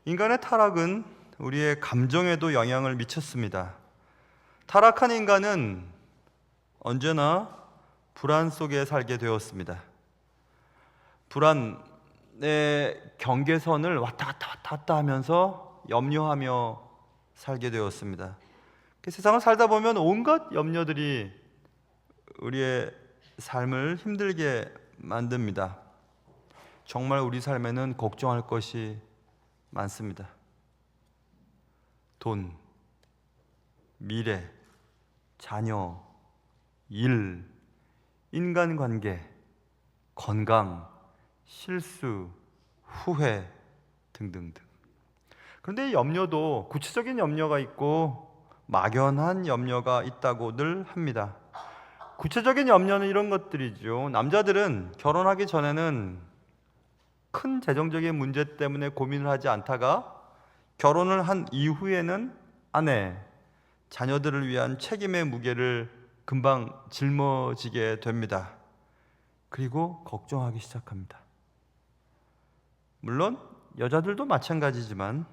인간의 타락은 우리의 감정에도 영향을 미쳤습니다. 타락한 인간은 언제나 불안 속에 살게 되었습니다. 불안의 경계선을 왔다 갔다 하면서 염려하며 살게 되었습니다. 세상을 살다 보면 온갖 염려들이 우리의 삶을 힘들게 만듭니다. 정말 우리 삶에는 걱정할 것이 많습니다. 돈, 미래, 자녀, 일, 인간관계, 건강, 실수, 후회 등등등. 그런데 이 염려도 구체적인 염려가 있고 막연한 염려가 있다고 늘 합니다. 구체적인 염려는 이런 것들이죠. 남자들은 결혼하기 전에는 큰 재정적인 문제 때문에 고민을 하지 않다가 결혼을 한 이후에는 아내, 자녀들을 위한 책임의 무게를 금방 짊어지게 됩니다. 그리고 걱정하기 시작합니다. 물론 여자들도 마찬가지지만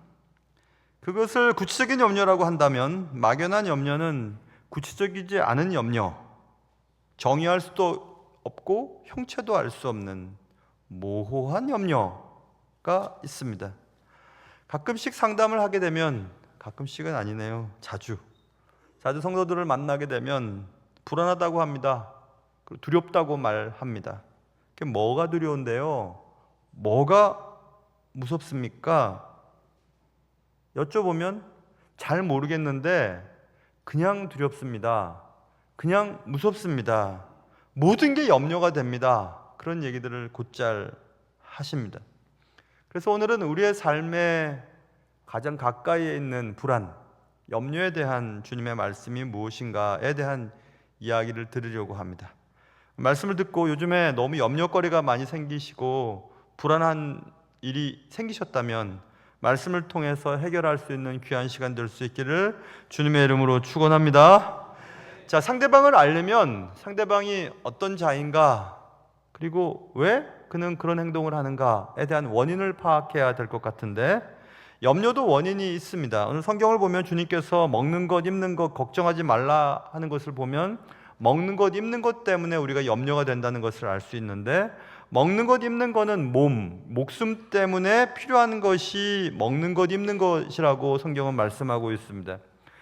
그것을 구체적인 염려라고 한다면 막연한 염려는 구체적이지 않은 염려, 정의할 수도 없고 형체도 알 수 없는 모호한 염려가 있습니다. 가끔씩 상담을 하게 되면, 가끔씩은 아니네요, 자주 성도들을 만나게 되면 불안하다고 합니다. 그리고 두렵다고 말합니다. 그게 뭐가 두려운데요? 뭐가 무섭습니까? 여쭤보면 잘 모르겠는데 그냥 두렵습니다. 그냥 무섭습니다. 모든 게 염려가 됩니다. 그런 얘기들을 곧잘 하십니다. 그래서 오늘은 우리의 삶에 가장 가까이에 있는 불안, 염려에 대한 주님의 말씀이 무엇인가에 대한 이야기를 들으려고 합니다. 말씀을 듣고 요즘에 너무 염려거리가 많이 생기시고 불안한 일이 생기셨다면 말씀을 통해서 해결할 수 있는 귀한 시간 될 수 있기를 주님의 이름으로 축원합니다. 자, 상대방을 알려면 상대방이 어떤 자인가, 그리고 왜 그는 그런 행동을 하는가에 대한 원인을 파악해야 될 것 같은데, 염려도 원인이 있습니다. 오늘 성경을 보면 주님께서 먹는 것, 입는 것 걱정하지 말라 하는 것을 보면 먹는 것, 입는 것 때문에 우리가 염려가 된다는 것을 알 수 있는데, 먹는 것, 입는 것은 목숨 때문에 필요한 것이 먹는 것, 입는 것이라고 성경은 말씀하고 있습니다.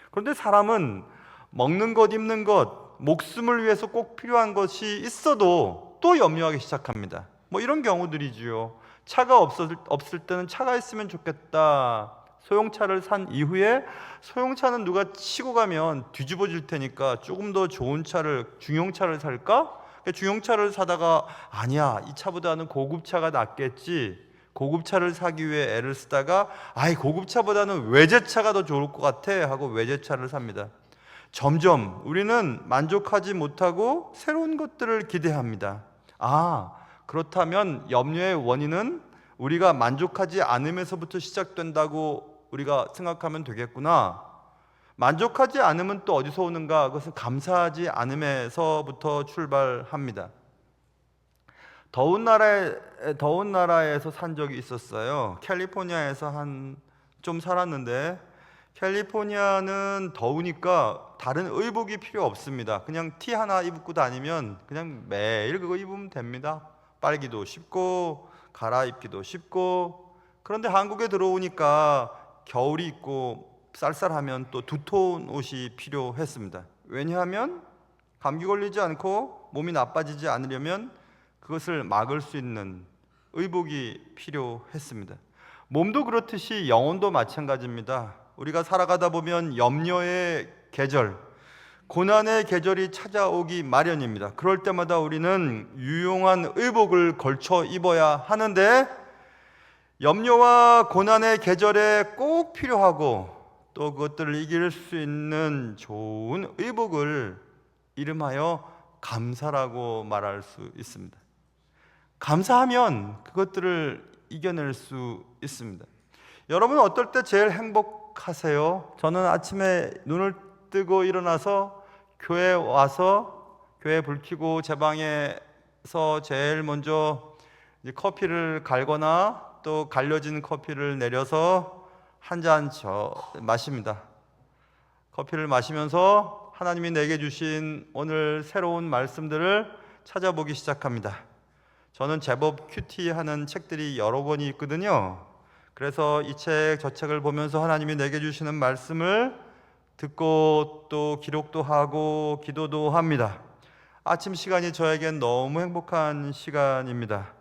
그런데 사람은 먹는 것, 입는 것, 목숨을 위해서 꼭 필요한 것이 있어도 또 염려하기 시작합니다. 뭐 이런 경우들이지요. 차가 없을 때는 차가 있으면 좋겠다. 소형차를 산 이후에 소형차는 누가 치고 가면 뒤집어질 테니까 조금 더 좋은 차를, 중형차를 살까? 중형차를 사다가 아니야, 이 차보다는 고급차가 낫겠지, 고급차를 사기 위해 애를 쓰다가 고급차보다는 외제차가 더 좋을 것 같아 하고 외제차를 삽니다. 점점 우리는 만족하지 못하고 새로운 것들을 기대합니다. 그렇다면 염려의 원인은 우리가 만족하지 않음에서부터 시작된다고 우리가 생각하면 되겠구나. 만족하지 않으면 또 어디서 오는가? 그것은 감사하지 않음에서부터 출발합니다. 더운 나라에서 산 적이 있었어요. 캘리포니아에서 좀 살았는데, 캘리포니아는 더우니까 다른 의복이 필요 없습니다. 그냥 티 하나 입고 다니면 그냥 매일 그거 입으면 됩니다. 빨기도 쉽고 갈아입기도 쉽고. 그런데 한국에 들어오니까 겨울이 있고 쌀쌀하면 또 두터운 옷이 필요했습니다. 왜냐하면 감기 걸리지 않고 몸이 나빠지지 않으려면 그것을 막을 수 있는 의복이 필요했습니다. 몸도 그렇듯이 영혼도 마찬가지입니다. 우리가 살아가다 보면 염려의 계절, 고난의 계절이 찾아오기 마련입니다. 그럴 때마다 우리는 유용한 의복을 걸쳐 입어야 하는데, 염려와 고난의 계절에 꼭 필요하고 또 그것들을 이길 수 있는 좋은 의복을 이름하여 감사라고 말할 수 있습니다. 감사하면 그것들을 이겨낼 수 있습니다. 여러분은 어떨 때 제일 행복하세요? 저는 아침에 눈을 뜨고 일어나서 교회 와서 교회 불 켜고 제 방에서 제일 먼저 이제 커피를 갈거나 또 갈려진 커피를 내려서 한 잔 마십니다. 커피를 마시면서 하나님이 내게 주신 오늘 새로운 말씀들을 찾아보기 시작합니다. 저는 제법 큐티하는 책들이 여러 권이 있거든요. 그래서 이 책, 저 책을 보면서 하나님이 내게 주시는 말씀을 듣고 또 기록도 하고 기도도 합니다. 아침 시간이 저에겐 너무 행복한 시간입니다.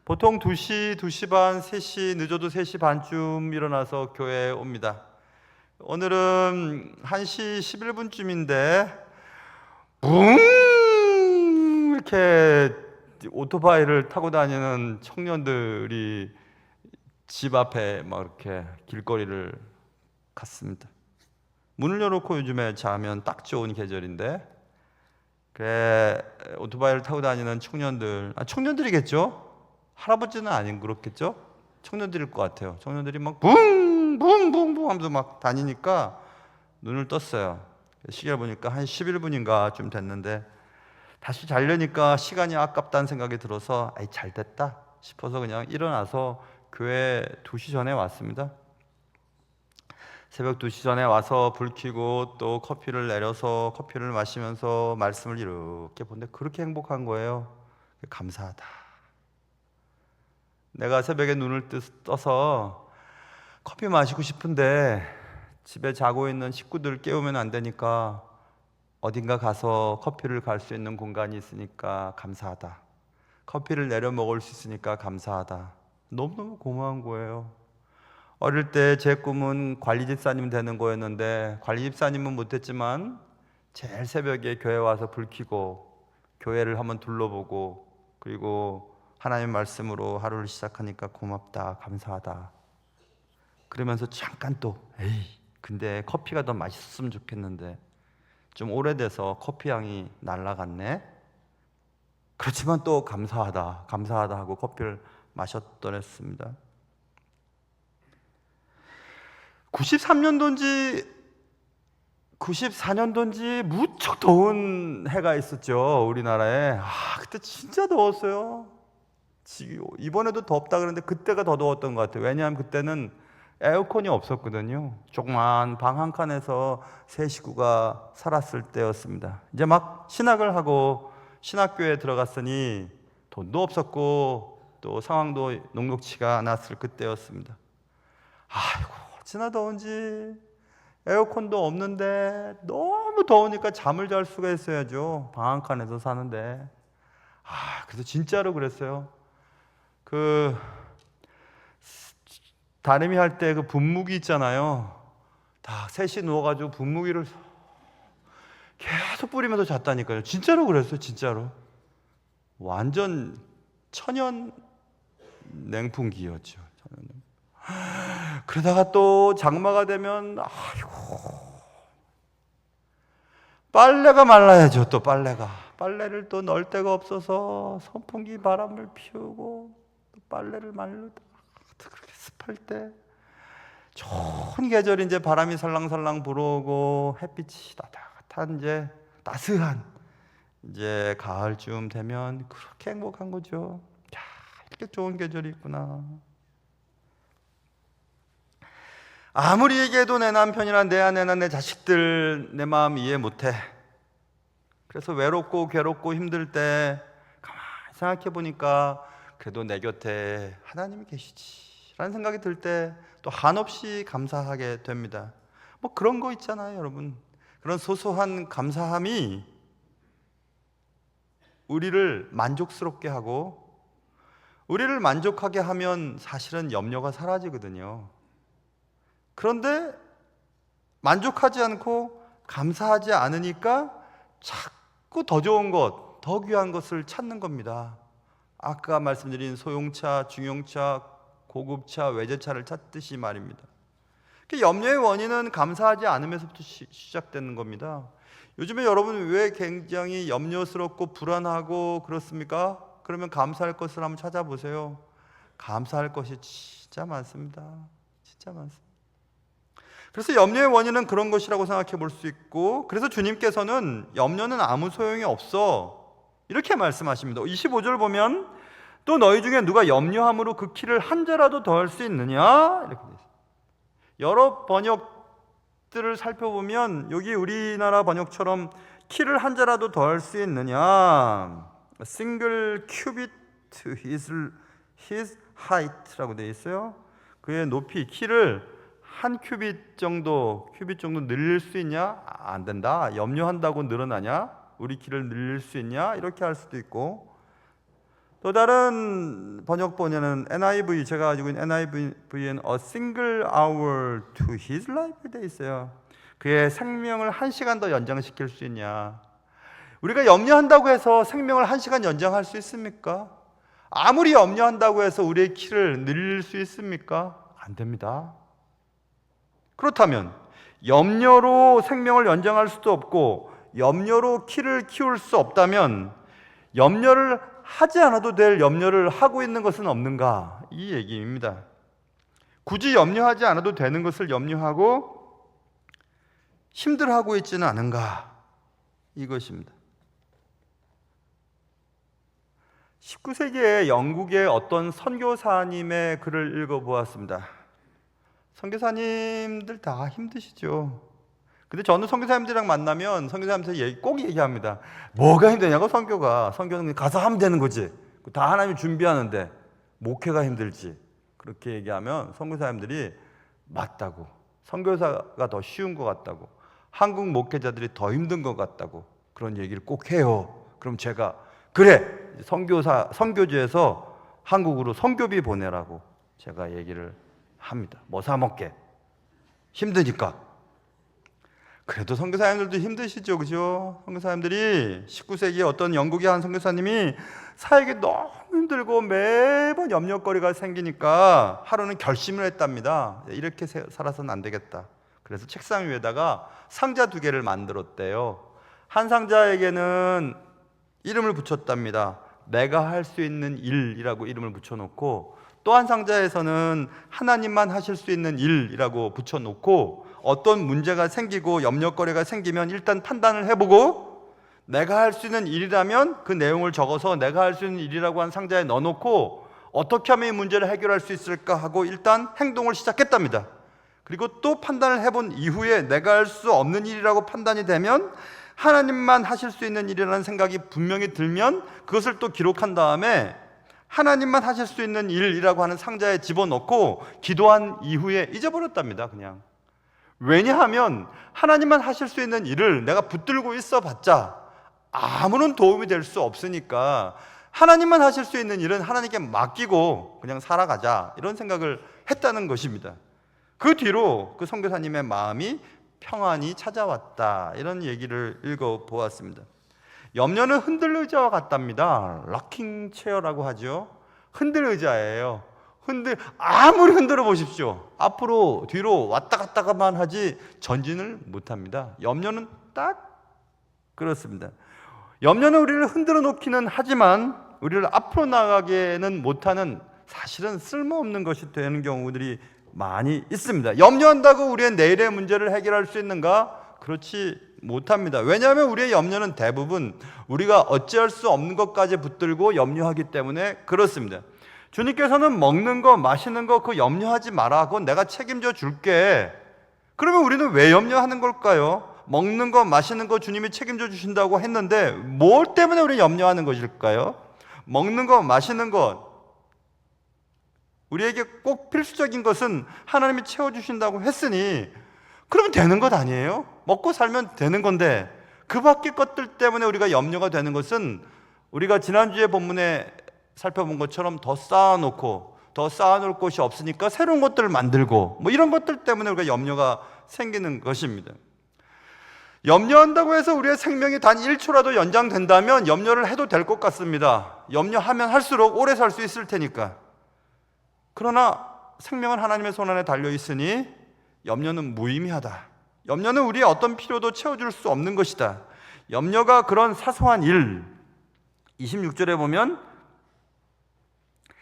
보통 2시, 2시 반, 3시, 늦어도 3시 반쯤 일어나서 교회에 옵니다. 오늘은 1시 11분쯤인데 이렇게 오토바이를 타고 다니는 청년들이 집 앞에 막 이렇게 길거리를 갔습니다. 문을 열어놓고 요즘에 자면 딱 좋은 계절인데 그래 오토바이를 타고 다니는 청년들, 청년들이겠죠? 할아버지는 아닌 그렇겠죠? 청년들일 것 같아요. 청년들이 막 붕붕붕붕 하면서 막 다니니까 눈을 떴어요. 시계를 보니까 한 11분인가 좀 됐는데 다시 자려니까 시간이 아깝다는 생각이 들어서 잘 됐다 싶어서 그냥 일어나서 교회 2시 전에 왔습니다. 새벽 2시 전에 와서 불 켜고 또 커피를 내려서 커피를 마시면서 말씀을 이렇게 보는데 그렇게 행복한 거예요. 감사하다. 내가 새벽에 눈을 떠서 커피 마시고 싶은데 집에 자고 있는 식구들 깨우면 안 되니까 어딘가 가서 커피를 갈 수 있는 공간이 있으니까 감사하다. 커피를 내려 먹을 수 있으니까 감사하다. 너무너무 고마운 거예요. 어릴 때 제 꿈은 관리집사님 되는 거였는데 관리집사님은 못했지만 제일 새벽에 교회 와서 불 켜고 교회를 한번 둘러보고 그리고 하나님 말씀으로 하루를 시작하니까 고맙다, 감사하다. 그러면서 잠깐 또 근데 커피가 더 맛있었으면 좋겠는데 좀 오래돼서 커피 향이 날아갔네. 그렇지만 또 감사하다, 감사하다 하고 커피를 마셨더랬습니다. 93년도인지 94년도인지 무척 더운 해가 있었죠, 우리나라에. 그때 진짜 더웠어요. 이번에도 덥다 그러는데 그때가 더 더웠던 것 같아요. 왜냐하면 그때는 에어컨이 없었거든요. 조그만 방 한 칸에서 세 식구가 살았을 때였습니다. 이제 막 신학을 하고 신학교에 들어갔으니 돈도 없었고 또 상황도 녹록치가 않았을 그때였습니다. 아이고 어찌나 더운지. 에어컨도 없는데 너무 더우니까 잠을 잘 수가 있어야죠. 방 한 칸에서 사는데. 그래서 진짜로 그랬어요. 다리미 할 때 그 분무기 있잖아요. 다 셋이 누워가지고 분무기를 계속 뿌리면서 잤다니까요. 진짜로 그랬어요. 진짜로. 완전 천연 냉풍기였죠. 그러다가 또 장마가 되면 빨래가 말라야죠. 또 빨래를 또 넣을 데가 없어서 선풍기 바람을 피우고 또 빨래를 말르다 그렇게 습할 때 좋은 계절이 이제 바람이 살랑살랑 불어오고 햇빛이 따뜻한 이제 따스한 이제 가을쯤 되면 그렇게 행복한 거죠. 이렇게 좋은 계절이 있구나. 아무리 얘기해도 내 남편이나 내 아내나 내 자식들 내 마음 이해 못해. 그래서 외롭고 괴롭고 힘들 때 가만히 생각해 보니까 그래도 내 곁에 하나님이 계시지 라는 생각이 들 때 또 한없이 감사하게 됩니다. 뭐 그런 거 있잖아요, 여러분. 그런 소소한 감사함이 우리를 만족스럽게 하고 우리를 만족하게 하면 사실은 염려가 사라지거든요. 그런데 만족하지 않고 감사하지 않으니까 자꾸 더 좋은 것, 더 귀한 것을 찾는 겁니다. 아까 말씀드린 소형차, 중형차, 고급차, 외제차를 찾듯이 말입니다. 염려의 원인은 감사하지 않으면서부터 시작되는 겁니다. 요즘에 여러분 왜 굉장히 염려스럽고 불안하고 그렇습니까? 그러면 감사할 것을 한번 찾아보세요. 감사할 것이 진짜 많습니다. 진짜 많습니다. 그래서 염려의 원인은 그런 것이라고 생각해 볼 수 있고, 그래서 주님께서는 염려는 아무 소용이 없어 이렇게 말씀하십니다. 25절 보면 또 너희 중에 누가 염려함으로 그 키를 한 자라도 더할 수 있느냐 이렇게 되어 있습니다. 여러 번역들을 살펴보면 여기 우리나라 번역처럼 키를 한 자라도 더할 수 있느냐, single cubit his height라고 되어 있어요. 그의 높이, 키를 한 큐빗 정도 늘릴 수 있냐? 안 된다. 염려한다고 늘어나냐? 우리 키를 늘릴 수 있냐? 이렇게 할 수도 있고, 또 다른 번역본에는 NIV, 제가 가지고 있는 NIV에는 a single hour to his life 되어 있어요. 그의 생명을 1시간 더 연장시킬 수 있냐? 우리가 염려한다고 해서 생명을 1시간 연장할 수 있습니까? 아무리 염려한다고 해서 우리의 키를 늘릴 수 있습니까? 안 됩니다. 그렇다면 염려로 생명을 연장할 수도 없고 염려로 키를 키울 수 없다면 염려를 하지 않아도 될 염려를 하고 있는 것은 없는가? 이 얘기입니다. 굳이 염려하지 않아도 되는 것을 염려하고 힘들어하고 있지는 않은가? 이것입니다. 19세기에 영국의 어떤 선교사님의 글을 읽어보았습니다. 선교사님들 다 힘드시죠. 근데 저는 선교사님들이랑 만나면 선교사님들 꼭 얘기합니다. 뭐가 힘드냐고, 선교는 가서 하면 되는 거지. 다 하나님이 준비하는데 목회가 힘들지. 그렇게 얘기하면 선교사님들이 맞다고, 선교사가 더 쉬운 것 같다고, 한국 목회자들이 더 힘든 것 같다고 그런 얘기를 꼭 해요. 그럼 제가 그래, 선교지에서 한국으로 선교비 보내라고 제가 얘기를 합니다. 뭐 사 먹게, 힘드니까. 그래도 선교사님들도 힘드시죠, 그죠? 선교사님들이 19세기에 어떤 영국의 한 선교사님이 사역이 너무 힘들고 매번 염려거리가 생기니까 하루는 결심을 했답니다. 이렇게 살아서는 안 되겠다. 그래서 책상 위에다가 상자 2개를 만들었대요. 한 상자에게는 이름을 붙였답니다. 내가 할 수 있는 일이라고 이름을 붙여놓고, 또 한 상자에서는 하나님만 하실 수 있는 일이라고 붙여놓고, 어떤 문제가 생기고 염려거리가 생기면 일단 판단을 해보고, 내가 할 수 있는 일이라면 그 내용을 적어서 내가 할 수 있는 일이라고 한 상자에 넣어놓고 어떻게 하면 이 문제를 해결할 수 있을까 하고 일단 행동을 시작했답니다. 그리고 또 판단을 해본 이후에 내가 할 수 없는 일이라고 판단이 되면, 하나님만 하실 수 있는 일이라는 생각이 분명히 들면 그것을 또 기록한 다음에 하나님만 하실 수 있는 일이라고 하는 상자에 집어넣고 기도한 이후에 잊어버렸답니다. 그냥. 왜냐하면 하나님만 하실 수 있는 일을 내가 붙들고 있어봤자 아무런 도움이 될 수 없으니까 하나님만 하실 수 있는 일은 하나님께 맡기고 그냥 살아가자, 이런 생각을 했다는 것입니다. 그 뒤로 그 선교사님의 마음이 평안이 찾아왔다, 이런 얘기를 읽어보았습니다. 염려는 흔들 의자와 같답니다. 락킹 체어라고 하죠. 흔들 의자예요. 아무리 흔들어 보십시오, 앞으로 뒤로 왔다 갔다만 하지 전진을 못합니다. 염려는 딱 그렇습니다. 염려는 우리를 흔들어 놓기는 하지만 우리를 앞으로 나가게는 못하는, 사실은 쓸모없는 것이 되는 경우들이 많이 있습니다. 염려한다고 우리의 내일의 문제를 해결할 수 있는가? 그렇지 못합니다. 왜냐하면 우리의 염려는 대부분 우리가 어찌할 수 없는 것까지 붙들고 염려하기 때문에 그렇습니다. 주님께서는 먹는 거, 마시는 거 그거 염려하지 마라, 그건 내가 책임져 줄게. 그러면 우리는 왜 염려하는 걸까요? 먹는 거, 마시는 거 주님이 책임져 주신다고 했는데 뭘 때문에 우리 염려하는 것일까요? 먹는 거, 마시는 것, 우리에게 꼭 필수적인 것은 하나님이 채워주신다고 했으니 그러면 되는 것 아니에요? 먹고 살면 되는 건데, 그 밖의 것들 때문에 우리가 염려가 되는 것은 우리가 지난주에 본문에 살펴본 것처럼 더 쌓아놓을 곳이 없으니까 새로운 것들을 만들고 뭐 이런 것들 때문에 우리가 염려가 생기는 것입니다. 염려한다고 해서 우리의 생명이 단 1초라도 연장된다면 염려를 해도 될 것 같습니다. 염려하면 할수록 오래 살 수 있을 테니까. 그러나 생명은 하나님의 손 안에 달려있으니 염려는 무의미하다. 염려는 우리의 어떤 필요도 채워줄 수 없는 것이다. 염려가 그런 사소한 일, 26절에 보면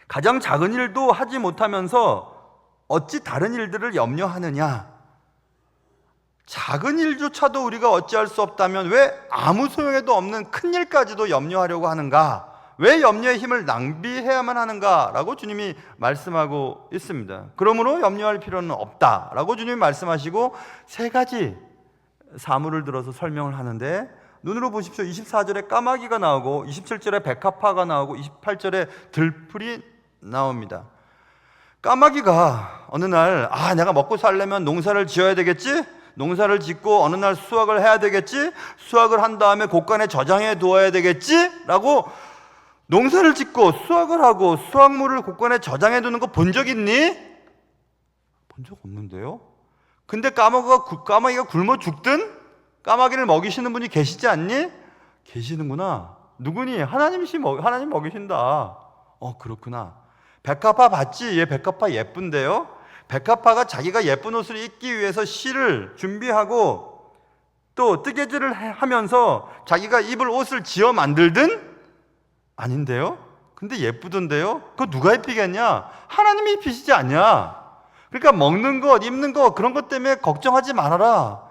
가장 작은 일도 하지 못하면서 어찌 다른 일들을 염려하느냐, 작은 일조차도 우리가 어찌할 수 없다면 왜 아무 소용에도 없는 큰 일까지도 염려하려고 하는가? 왜 염려의 힘을 낭비해야만 하는가라고 주님이 말씀하고 있습니다. 그러므로 염려할 필요는 없다라고 주님이 말씀하시고 세 가지 사물을 들어서 설명을 하는데, 눈으로 보십시오. 24절에 까마귀가 나오고 27절에 백합화가 나오고 28절에 들풀이 나옵니다. 까마귀가 어느 날 내가 먹고 살려면 농사를 지어야 되겠지? 농사를 짓고 어느 날 수확을 해야 되겠지? 수확을 한 다음에 곳간에 저장해 두어야 되겠지? 라고 농사를 짓고 수확을 하고 수확물을 곳간에 저장해 두는 거 본 적 있니? 본 적 없는데요? 근데 까마귀가 굶어 죽든 까마귀를 먹이시는 분이 계시지 않니? 계시는구나. 누구니? 하나님 먹이신다. 그렇구나. 백합화 봤지? 얘 백합화 예쁜데요? 백합화가 자기가 예쁜 옷을 입기 위해서 실을 준비하고 또 뜨개질을 하면서 자기가 입을 옷을 지어 만들든? 아닌데요? 근데 예쁘던데요? 그거 누가 입히겠냐? 하나님이 입히시지 않냐? 그러니까 먹는 것, 입는 것, 그런 것 때문에 걱정하지 말아라.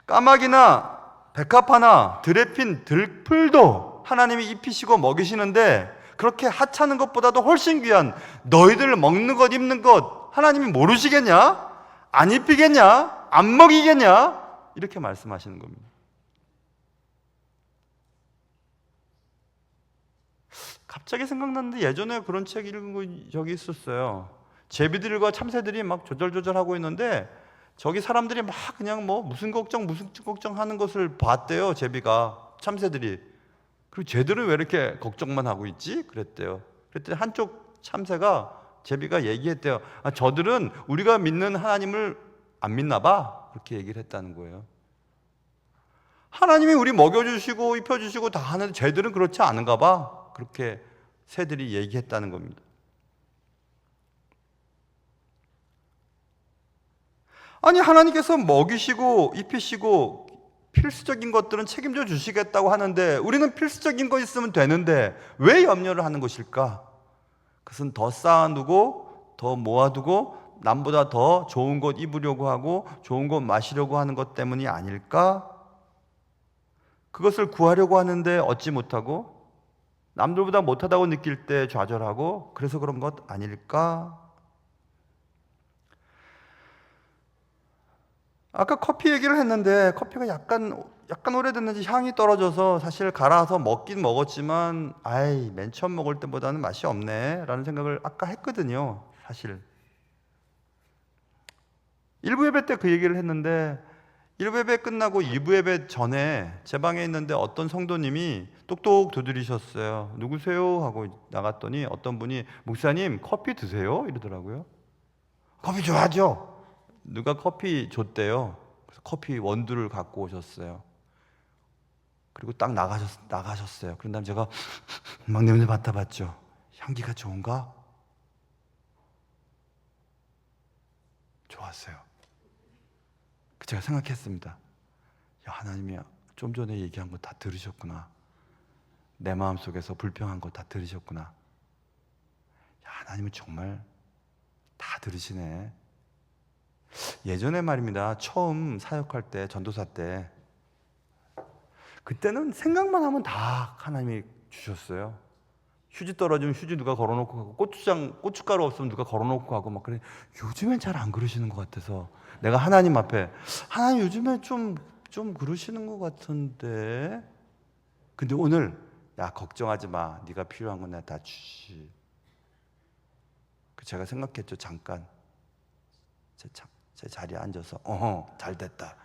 까마귀나 백합화나 들에 핀 들풀도 하나님이 입히시고 먹이시는데, 그렇게 하찮은 것보다도 훨씬 귀한 너희들 먹는 것, 입는 것 하나님이 모르시겠냐? 안 입히겠냐? 안 먹이겠냐? 이렇게 말씀하시는 겁니다. 갑자기 생각났는데 예전에 그런 책 읽은 적이 있었어요. 제비들과 참새들이 막 조절조절하고 있는데 저기 사람들이 막 그냥 무슨 걱정 하는 것을 봤대요. 제비가, 참새들이. 그리고 쟤들은 왜 이렇게 걱정만 하고 있지? 그랬대요. 그랬더니 한쪽 참새가, 제비가 얘기했대요. 저들은 우리가 믿는 하나님을 안 믿나 봐. 그렇게 얘기를 했다는 거예요. 하나님이 우리 먹여주시고 입혀주시고 다 하는데 쟤들은 그렇지 않은가 봐. 그렇게 새들이 얘기했다는 겁니다. 아니, 하나님께서 먹이시고 입히시고 필수적인 것들은 책임져 주시겠다고 하는데 우리는 필수적인 거 있으면 되는데 왜 염려를 하는 것일까? 그것은 더 쌓아두고 더 모아두고 남보다 더 좋은 것 입으려고 하고 좋은 것 마시려고 하는 것 때문이 아닐까? 그것을 구하려고 하는데 얻지 못하고 남들보다 못하다고 느낄 때 좌절하고, 그래서 그런 것 아닐까? 아까 커피 얘기를 했는데 커피가 약간 오래됐는지 향이 떨어져서 사실 갈아서 먹긴 먹었지만 맨 처음 먹을 때보다는 맛이 없네 라는 생각을 아까 했거든요. 사실 1부 예배 때 그 얘기를 했는데 1부 예배 끝나고 2부 예배 전에 제 방에 있는데 어떤 성도님이 똑똑 두드리셨어요. 누구세요? 하고 나갔더니 어떤 분이 목사님 커피 드세요? 이러더라고요. 커피 좋아하죠? 누가 커피 줬대요. 그래서 커피 원두를 갖고 오셨어요. 그리고 딱 나가셨어요. 그런 다음에 제가 막 냄새 맡아봤죠. 향기가 좋은가? 좋았어요. 제가 생각했습니다. 야, 하나님이 좀 전에 얘기한 거 다 들으셨구나. 내 마음속에서 불평한 거 다 들으셨구나. 야, 하나님은 정말 다 들으시네. 예전에 말입니다. 처음 사역할 때, 전도사 때, 그때는 생각만 하면 다 하나님이 주셨어요. 휴지 떨어지면 휴지 누가 걸어놓고 가고, 고춧가루 없으면 누가 걸어놓고 가고 막 그래. 요즘엔 잘 안 그러시는 것 같아서 내가 하나님 앞에, 하나님 요즘에 좀 그러시는 것 같은데. 근데 오늘, 야, 걱정하지 마. 네가 필요한 건 내가 다 주지. 제가 생각했죠. 잠깐 제 자리에 앉아서 잘 됐다.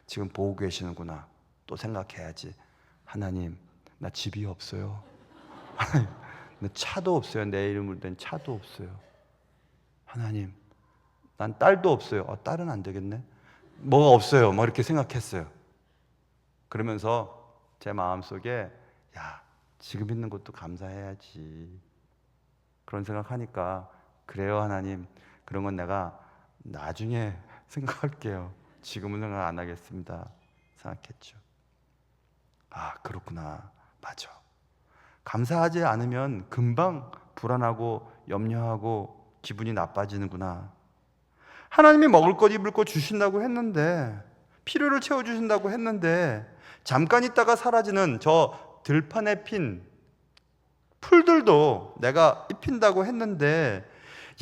지금 보고 계시는구나. 또 생각해야지. 하나님, 나 집이 없어요. 하나님, 나 차도 없어요. 내 이름으로 된 차도 없어요. 하나님, 난 딸도 없어요. 딸은 안 되겠네. 뭐가 없어요. 막 이렇게 생각했어요. 그러면서 제 마음속에, 야, 지금 있는 것도 감사해야지. 그런 생각하니까, 그래요 하나님, 그런 건 내가 나중에 생각할게요. 지금은 생각 안 하겠습니다. 생각했죠. 그렇구나. 맞아. 감사하지 않으면 금방 불안하고 염려하고 기분이 나빠지는구나. 하나님이 먹을 것 입을 것 주신다고 했는데 필요를 채워주신다고 했는데 잠깐 있다가 사라지는 저 들판에 핀 풀들도 내가 입힌다고 했는데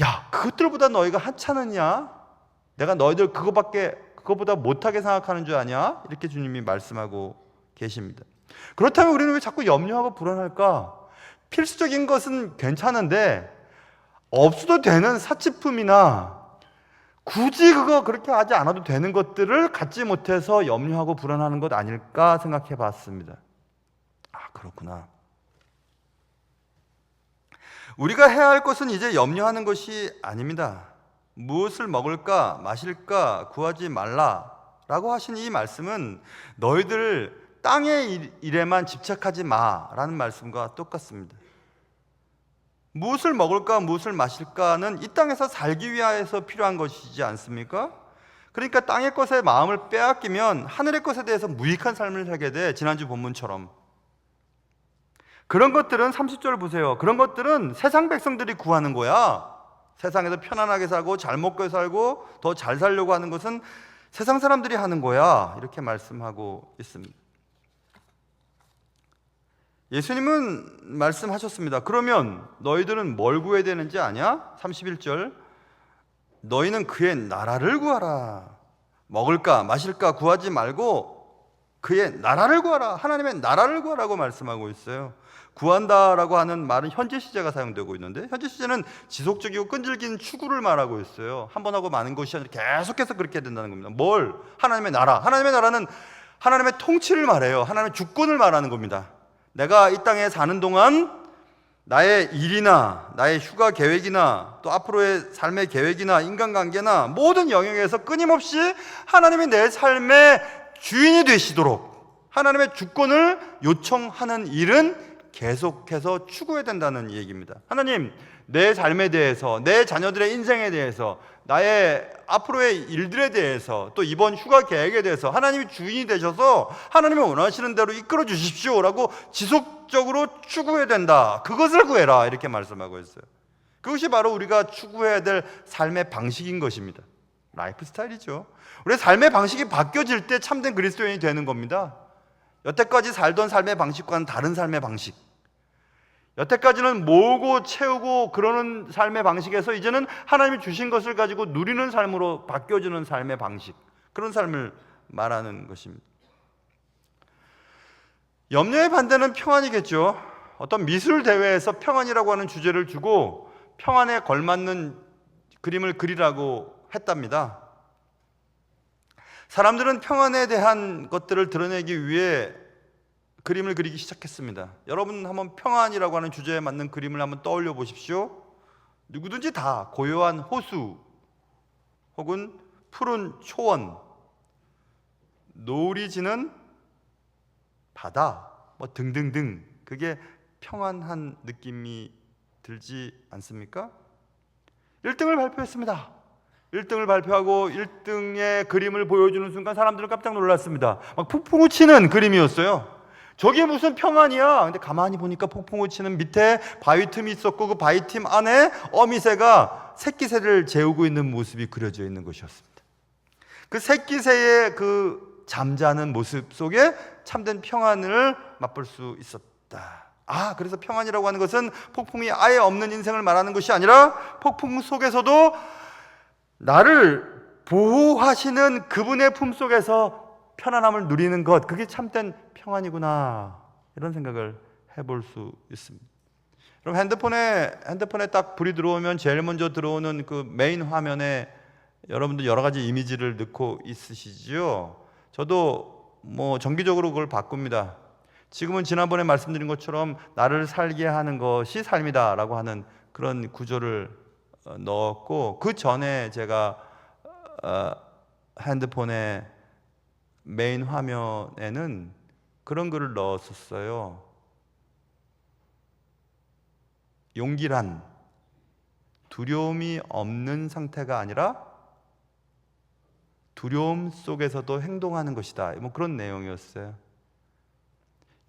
야, 그것들보다 너희가 하찮으냐? 내가 너희들 그거보다 못하게 생각하는 줄 아냐? 이렇게 주님이 말씀하고 계십니다. 그렇다면 우리는 왜 자꾸 염려하고 불안할까? 필수적인 것은 괜찮은데 없어도 되는 사치품이나 굳이 그거 그렇게 하지 않아도 되는 것들을 갖지 못해서 염려하고 불안하는 것 아닐까 생각해 봤습니다. 아, 그렇구나. 우리가 해야 할 것은 이제 염려하는 것이 아닙니다. 무엇을 먹을까 마실까 구하지 말라라고 하신 이 말씀은 너희들 땅의 일에만 집착하지 마라는 말씀과 똑같습니다. 무엇을 먹을까 무엇을 마실까는 이 땅에서 살기 위해서 필요한 것이지 않습니까? 그러니까 땅의 것에 마음을 빼앗기면 하늘의 것에 대해서 무익한 삶을 살게 돼. 지난주 본문처럼 그런 것들은 30절 보세요. 그런 것들은 세상 백성들이 구하는 거야. 세상에서 편안하게 살고 잘 먹고 살고 더 잘 살려고 하는 것은 세상 사람들이 하는 거야. 이렇게 말씀하고 있습니다. 예수님은 말씀하셨습니다. 그러면 너희들은 뭘 구해야 되는지 아냐? 31절 너희는 그의 나라를 구하라. 먹을까 마실까 구하지 말고 그의 나라를 구하라. 하나님의 나라를 구하라고 말씀하고 있어요. 구한다라고 하는 말은 현재 시제가 사용되고 있는데 현재 시제는 지속적이고 끈질긴 추구를 말하고 있어요. 한 번 하고 많은 것이 아니라 계속해서 그렇게 된다는 겁니다. 뭘? 하나님의 나라. 하나님의 나라는 하나님의 통치를 말해요. 하나님의 주권을 말하는 겁니다. 내가 이 땅에 사는 동안 나의 일이나 나의 휴가 계획이나 또 앞으로의 삶의 계획이나 인간관계나 모든 영역에서 끊임없이 하나님이 내 삶의 주인이 되시도록 하나님의 주권을 요청하는 일은 계속해서 추구해야 된다는 얘기입니다. 하나님, 내 삶에 대해서, 내 자녀들의 인생에 대해서, 나의 앞으로의 일들에 대해서, 또 이번 휴가 계획에 대해서 하나님이 주인이 되셔서 하나님이 원하시는 대로 이끌어 주십시오라고 지속적으로 추구해야 된다. 그것을 구해라. 이렇게 말씀하고 있어요. 그것이 바로 우리가 추구해야 될 삶의 방식인 것입니다. 라이프 스타일이죠. 우리의 삶의 방식이 바뀌어질 때 참된 그리스도인이 되는 겁니다. 여태까지 살던 삶의 방식과는 다른 삶의 방식. 여태까지는 모으고 채우고 그러는 삶의 방식에서 이제는 하나님이 주신 것을 가지고 누리는 삶으로 바뀌어지는 삶의 방식. 그런 삶을 말하는 것입니다. 염려의 반대는 평안이겠죠. 어떤 미술 대회에서 평안이라고 하는 주제를 주고 평안에 걸맞는 그림을 그리라고 했답니다. 사람들은 평안에 대한 것들을 드러내기 위해 그림을 그리기 시작했습니다. 여러분 한번 평안이라고 하는 주제에 맞는 그림을 한번 떠올려 보십시오. 누구든지 다 고요한 호수 혹은 푸른 초원, 노을이 지는 바다 뭐 등등등, 그게 평안한 느낌이 들지 않습니까? 1등을 발표했습니다. 1등을 발표하고 1등의 그림을 보여주는 순간 사람들은 깜짝 놀랐습니다. 막 폭풍우 치는 그림이었어요. 저게 무슨 평안이야? 근데 가만히 보니까 폭풍우 치는 밑에 바위 틈이 있었고 그 바위 틈 안에 어미새가 새끼새를 재우고 있는 모습이 그려져 있는 것이었습니다. 그 새끼새의 그 잠자는 모습 속에 참된 평안을 맛볼 수 있었다. 아, 그래서 평안이라고 하는 것은 폭풍이 아예 없는 인생을 말하는 것이 아니라 폭풍 속에서도 나를 보호하시는 그분의 품속에서 편안함을 누리는 것, 그게 참된 평안이구나, 이런 생각을 해볼 수 있습니다. 그럼 핸드폰에 딱 불이 들어오면 제일 먼저 들어오는 그 메인 화면에 여러분들 여러 가지 이미지를 넣고 있으시죠? 저도 뭐 정기적으로 그걸 바꿉니다. 지금은 지난번에 말씀드린 것처럼 나를 살게 하는 것이 삶이다라고 하는 그런 구조를 넣었고, 그 전에 제가 핸드폰의 메인 화면에는 그런 글을 넣었었어요. 용기란 두려움이 없는 상태가 아니라 두려움 속에서도 행동하는 것이다. 뭐 그런 내용이었어요.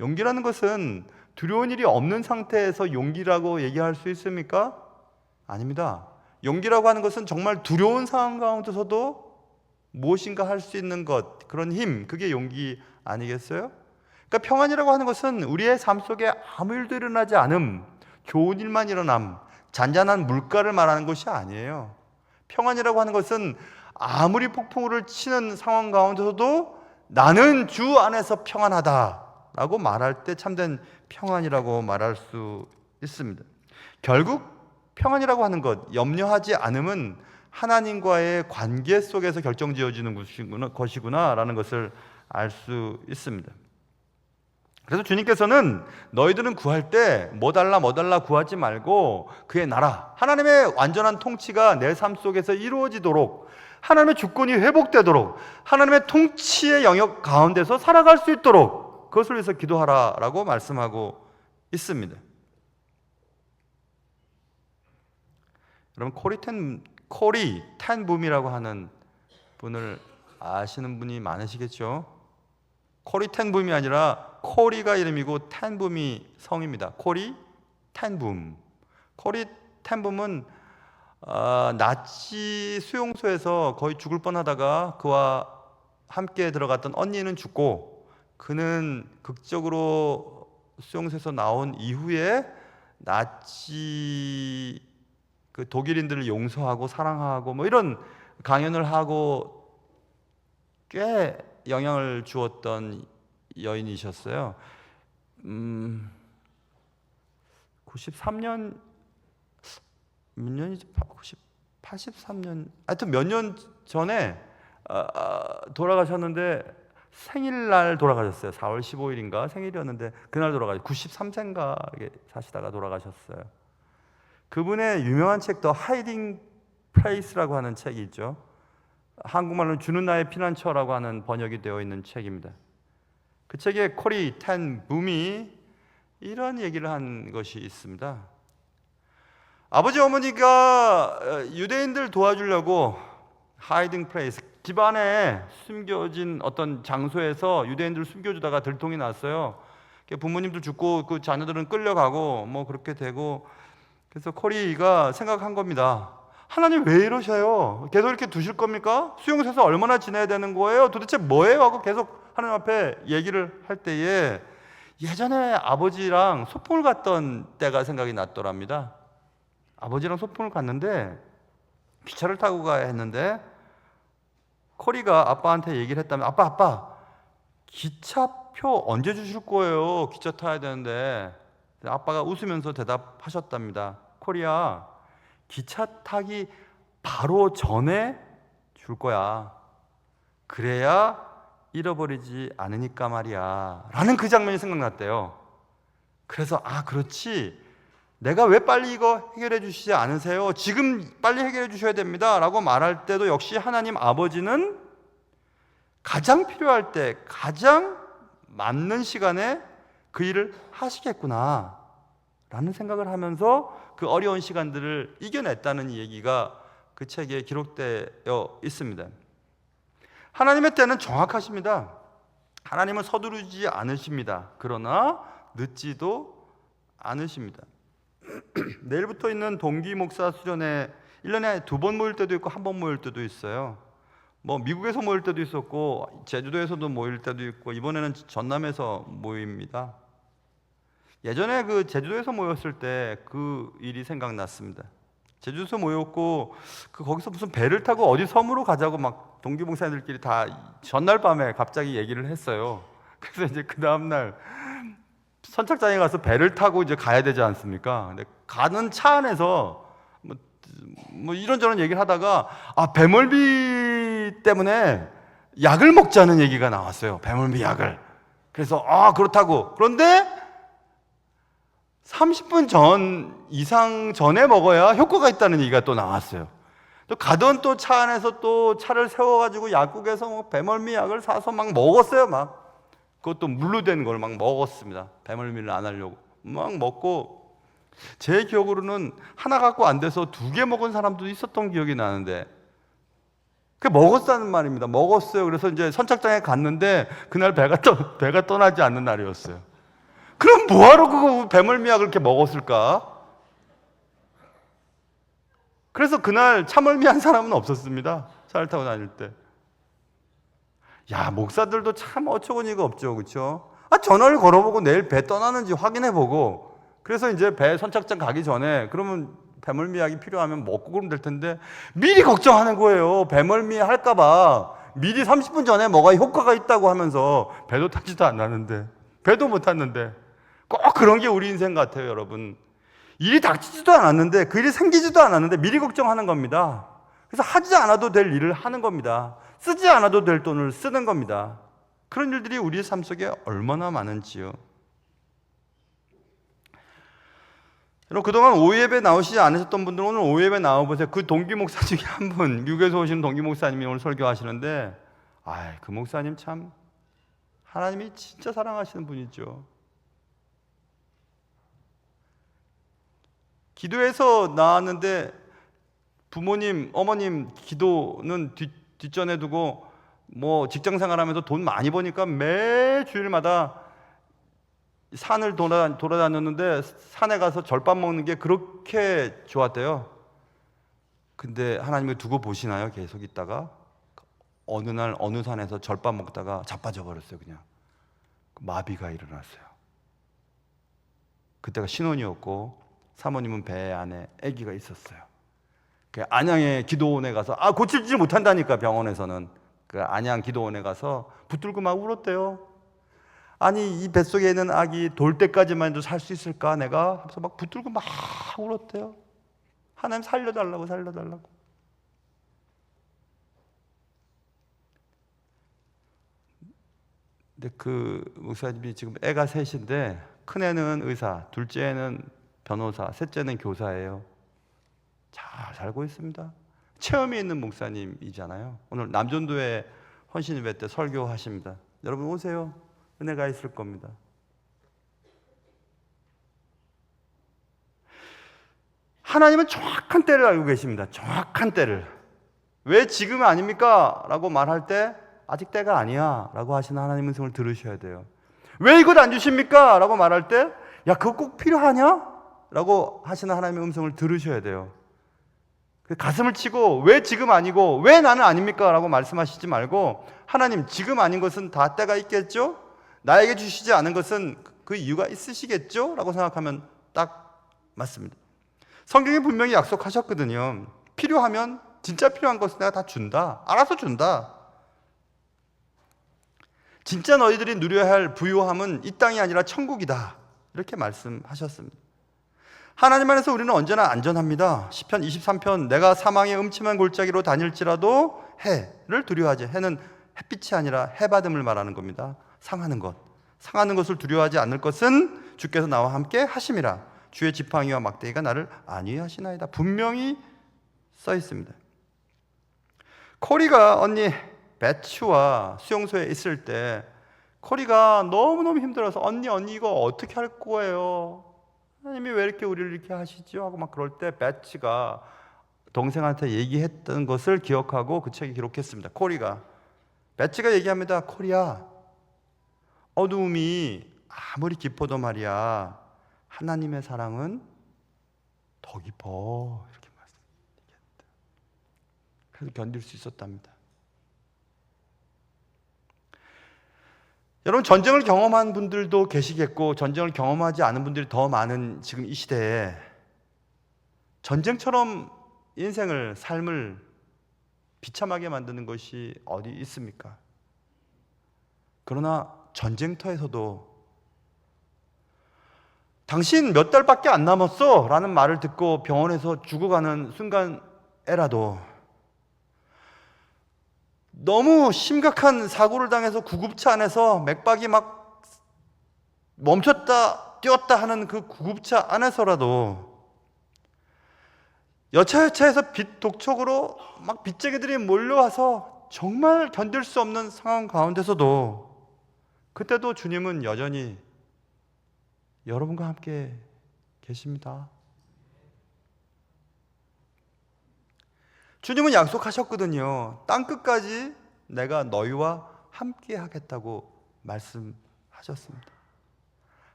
용기라는 것은 두려운 일이 없는 상태에서 용기라고 얘기할 수 있습니까? 아닙니다. 용기라고 하는 것은 정말 두려운 상황 가운데서도 무엇인가 할 수 있는 것, 그런 힘, 그게 용기 아니겠어요? 그러니까 평안이라고 하는 것은 우리의 삶 속에 아무 일도 일어나지 않음, 좋은 일만 일어남, 잔잔한 물가를 말하는 것이 아니에요. 평안이라고 하는 것은 아무리 폭풍우를 치는 상황 가운데서도 나는 주 안에서 평안하다라고 말할 때 참된 평안이라고 말할 수 있습니다. 결국 평안이라고 하는 것, 염려하지 않음은 하나님과의 관계 속에서 결정지어지는 것이구나라는 것을 알 수 있습니다. 그래서 주님께서는 너희들은 구할 때 뭐 달라 구하지 말고 그의 나라, 하나님의 완전한 통치가 내 삶 속에서 이루어지도록, 하나님의 주권이 회복되도록, 하나님의 통치의 영역 가운데서 살아갈 수 있도록 그것을 위해서 기도하라라고 말씀하고 있습니다. 여러분, 코리 텐붐이라고 하는 분을 아시는 분이 많으시겠죠? 코리 텐붐이 아니라 코리가 이름이고 텐붐이 성입니다. 코리 텐붐. 코리 텐붐은 나치 수용소에서 거의 죽을 뻔하다가 그와 함께 들어갔던 언니는 죽고, 그는 극적으로 수용소에서 나온 이후에 나치 그 독일인들을 용서하고 사랑하고 뭐 이런 강연을 하고 꽤 영향을 주었던 여인이셨어요. 93년 몇 년이지? 83년 하여튼 몇 년 전에 돌아가셨는데 생일날 돌아가셨어요. 4월 15일인가 생일이었는데 그날 돌아가셨어요. 93세인가 사시다가 돌아가셨어요. 그분의 유명한 책 더 하이딩 플레이스라고 하는 책이 있죠. 한국말로는 주는 나의 피난처라고 하는 번역이 되어 있는 책입니다. 그 책에 코리 텐붐이 이런 얘기를 한 것이 있습니다. 아버지 어머니가 유대인들 도와주려고 하이딩 플레이스, 집안에 숨겨진 어떤 장소에서 유대인들을 숨겨주다가 들통이 났어요. 부모님들 죽고 그 자녀들은 끌려가고 뭐 그렇게 되고, 그래서 코리가 생각한 겁니다. 하나님 왜 이러셔요? 계속 이렇게 두실 겁니까? 수용소에서 얼마나 지내야 되는 거예요? 도대체 뭐예요? 하고 계속 하나님 앞에 얘기를 할 때에 예전에 아버지랑 소풍을 갔던 때가 생각이 났더랍니다. 아버지랑 소풍을 갔는데 기차를 타고 가야 했는데 코리가 아빠한테 얘기를 했다면, 아빠 기차표 언제 주실 거예요? 기차 타야 되는데. 아빠가 웃으면서 대답하셨답니다. 코리야, 기차 타기 바로 전에 줄 거야. 그래야 잃어버리지 않으니까 말이야 라는 그 장면이 생각났대요. 그래서 그렇지, 내가 왜 빨리 이거 해결해 주시지 않으세요? 지금 빨리 해결해 주셔야 됩니다 라고 말할 때도 역시 하나님 아버지는 가장 필요할 때 가장 맞는 시간에 그 일을 하시겠구나 라는 생각을 하면서 그 어려운 시간들을 이겨냈다는 얘기가 그 책에 기록되어 있습니다. 하나님의 때는 정확하십니다. 하나님은 서두르지 않으십니다. 그러나 늦지도 않으십니다. 내일부터 있는 동기 목사 수련회 1년에 2번 모일 때도 있고 1번 모일 때도 있어요. 뭐 미국에서 모일 때도 있었고 제주도에서도 모일 때도 있고 이번에는 전남에서 모입니다. 예전에 그 제주도에서 모였을 때 그 일이 생각났습니다. 제주도에서 모였고 거기서 무슨 배를 타고 어디 섬으로 가자고 막 동기 목사님들끼리 다 전날 밤에 갑자기 얘기를 했어요. 그래서 이제 그 다음 날 선착장에 가서 배를 타고 이제 가야 되지 않습니까? 근데 가는 차 안에서 뭐 이런저런 얘기를 하다가 배멀미 때문에 약을 먹자는 얘기가 나왔어요. 배멀미 약을. 그래서 그렇다고. 그런데 30분 전 이상 전에 먹어야 효과가 있다는 얘기가 또 나왔어요. 또 가던 또 차 안에서 또 차를 세워가지고 약국에서 뭐 배멀미 약을 사서 막 먹었어요. 막 그것도 물로 된 걸 막 먹었습니다. 배멀미를 안 하려고 막 먹고, 제 기억으로는 하나 갖고 안 돼서 2개 먹은 사람도 있었던 기억이 나는데 그 먹었다는 말입니다. 먹었어요. 그래서 이제 선착장에 갔는데 그날 배가 떠나지 않는 날이었어요. 그럼 뭐하러 그거 배멀미약을 그렇게 먹었을까? 그래서 그날 차멀미한 사람은 없었습니다. 차를 타고 다닐 때. 야, 목사들도 참 어처구니가 없죠, 그렇죠? 전화를 걸어보고 내일 배 떠나는지 확인해보고, 그래서 이제 배 선착장 가기 전에 그러면 배멀미약이 필요하면 먹고 그러면 될 텐데 미리 걱정하는 거예요. 배멀미 할까봐 미리 30분 전에 뭐가 효과가 있다고 하면서 배도 타지도 않았는데, 배도 못 탔는데. 꼭 그런 게 우리 인생 같아요, 여러분. 일이 닥치지도 않았는데, 그 일이 생기지도 않았는데 미리 걱정하는 겁니다. 그래서 하지 않아도 될 일을 하는 겁니다. 쓰지 않아도 될 돈을 쓰는 겁니다. 그런 일들이 우리의 삶 속에 얼마나 많은지요. 여러분, 그동안 오예배 나오시지 않으셨던 분들은 오늘 오예배 나와보세요. 그 동기 목사 중에 한 분, 미국에서 오시는 동기 목사님이 오늘 설교하시는데, 그 목사님 참 하나님이 진짜 사랑하시는 분이죠. 기도해서 나왔는데 부모님, 어머님 기도는 뒷전에 두고 뭐 직장 생활하면서 돈 많이 버니까 매 주일마다 산을 돌아다녔는데 산에 가서 절밥 먹는 게 그렇게 좋았대요. 근데 하나님을 두고 보시나요? 계속 있다가 어느 날 어느 산에서 절밥 먹다가 자빠져 버렸어요. 그냥 마비가 일어났어요. 그때가 신혼이었고 사모님은 배 안에 아기가 있었어요. 그 안양의 기도원에 가서 고치지 못한다니까. 병원에서는 그 안양 기도원에 가서 붙들고 막 울었대요. 아니, 이 뱃속에 있는 아기 돌 때까지만 해도 살 수 있을까 내가? 하면서 막 붙들고 막 울었대요. 하나님 살려달라고. 근데 그 목사님이 지금 애가 셋인데 큰애는 의사, 둘째는 변호사, 셋째는 교사예요. 잘 살고 있습니다. 체험이 있는 목사님이잖아요. 오늘 남전도회 헌신예배 때 설교하십니다. 여러분 오세요. 은혜가 있을 겁니다. 하나님은 정확한 때를 알고 계십니다. 정확한 때를. 왜 지금 아닙니까? 라고 말할 때 아직 때가 아니야 라고 하시는 하나님의 음성을 들으셔야 돼요. 왜 이것 안 주십니까? 라고 말할 때 야, 그거 꼭 필요하냐? 라고 하시는 하나님의 음성을 들으셔야 돼요. 가슴을 치고 왜 지금 아니고 왜 나는 아닙니까? 라고 말씀하시지 말고 하나님, 지금 아닌 것은 다 때가 있겠죠? 나에게 주시지 않은 것은 그 이유가 있으시겠죠? 라고 생각하면 딱 맞습니다. 성경이 분명히 약속하셨거든요. 필요하면, 진짜 필요한 것은 내가 다 준다. 알아서 준다. 진짜 너희들이 누려야 할 부요함은 이 땅이 아니라 천국이다. 이렇게 말씀하셨습니다. 하나님 안에서 우리는 언제나 안전합니다. 시편 23편, 내가 사망의 음침한 골짜기로 다닐지라도 해를 두려워하지. 해는 햇빛이 아니라 해받음을 말하는 겁니다. 상하는 것을 두려워하지 않을 것은 주께서 나와 함께 하심이라. 주의 지팡이와 막대기가 나를 안위하시나이다. 분명히 써 있습니다. 코리가 언니 배추와 수용소에 있을 때 코리가 너무너무 힘들어서 언니 이거 어떻게 할 거예요? 하나님이 왜 이렇게 우리를 이렇게 하시죠? 하고 막 그럴 때 배치가 동생한테 얘기했던 것을 기억하고 그 책에 기록했습니다. 코리가, 배치가 얘기합니다. 코리야, 어두움이 아무리 깊어도 말이야, 하나님의 사랑은 더 깊어. 이렇게 말씀했다. 그래서 견딜 수 있었답니다. 여러분, 전쟁을 경험한 분들도 계시겠고 전쟁을 경험하지 않은 분들이 더 많은 지금 이 시대에 전쟁처럼 인생을, 삶을 비참하게 만드는 것이 어디 있습니까? 그러나 전쟁터에서도 당신 몇 달밖에 안 남았어 라는 말을 듣고 병원에서 죽어가는 순간에라도, 너무 심각한 사고를 당해서 구급차 안에서 맥박이 막 멈췄다 뛰었다 하는 그 구급차 안에서라도, 여차여차해서 독촉으로 막 빚쟁이들이 몰려와서 정말 견딜 수 없는 상황 가운데서도, 그때도 주님은 여전히 여러분과 함께 계십니다. 주님은 약속하셨거든요. 땅끝까지 내가 너희와 함께 하겠다고 말씀하셨습니다.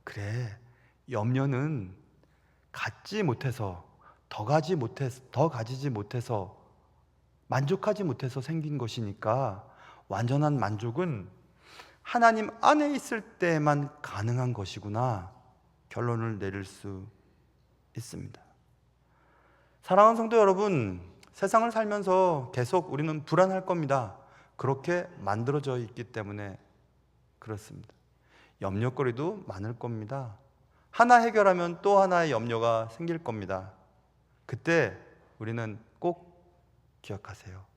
그래, 염려는 갖지 못해서, 더 가지지 못해서, 만족하지 못해서 생긴 것이니까 완전한 만족은 하나님 안에 있을 때만 가능한 것이구나 결론을 내릴 수 있습니다. 사랑하는 성도 여러분, 세상을 살면서 계속 우리는 불안할 겁니다. 그렇게 만들어져 있기 때문에 그렇습니다. 염려거리도 많을 겁니다. 하나 해결하면 또 하나의 염려가 생길 겁니다. 그때 우리는 꼭 기억하세요.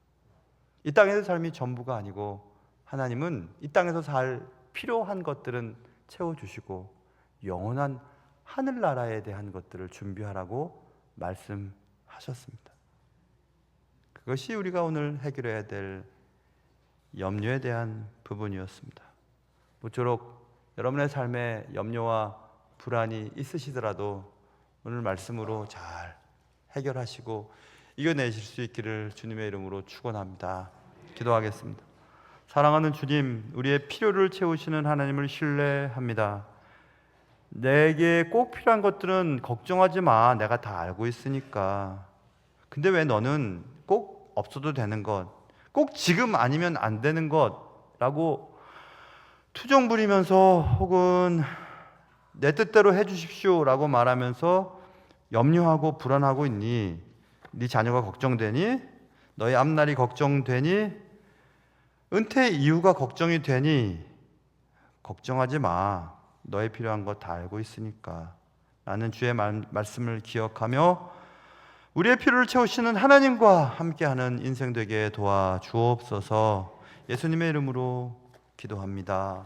이 땅에서 삶이 전부가 아니고 하나님은 이 땅에서 살 필요한 것들은 채워주시고 영원한 하늘나라에 대한 것들을 준비하라고 말씀하셨습니다. 그것이 우리가 오늘 해결해야 될 염려에 대한 부분이었습니다. 모쪼록 여러분의 삶에 염려와 불안이 있으시더라도 오늘 말씀으로 잘 해결하시고 이겨내실 수 있기를 주님의 이름으로 축원합니다. 기도하겠습니다. 사랑하는 주님, 우리의 필요를 채우시는 하나님을 신뢰합니다. 내게 꼭 필요한 것들은 걱정하지 마. 내가 다 알고 있으니까. 근데 왜 너는 꼭 없어도 되는 것, 꼭 지금 아니면 안 되는 것라고 투정 부리면서 혹은 내 뜻대로 해주십시오 라고 말하면서 염려하고 불안하고 있니? 네 자녀가 걱정되니? 너의 앞날이 걱정되니? 은퇴 이후가 걱정이 되니? 걱정하지 마. 너의 필요한 거 다 알고 있으니까. 나는 주의 말씀을 기억하며 우리의 필요를 채우시는 하나님과 함께하는 인생 되게 도와주옵소서. 예수님의 이름으로 기도합니다.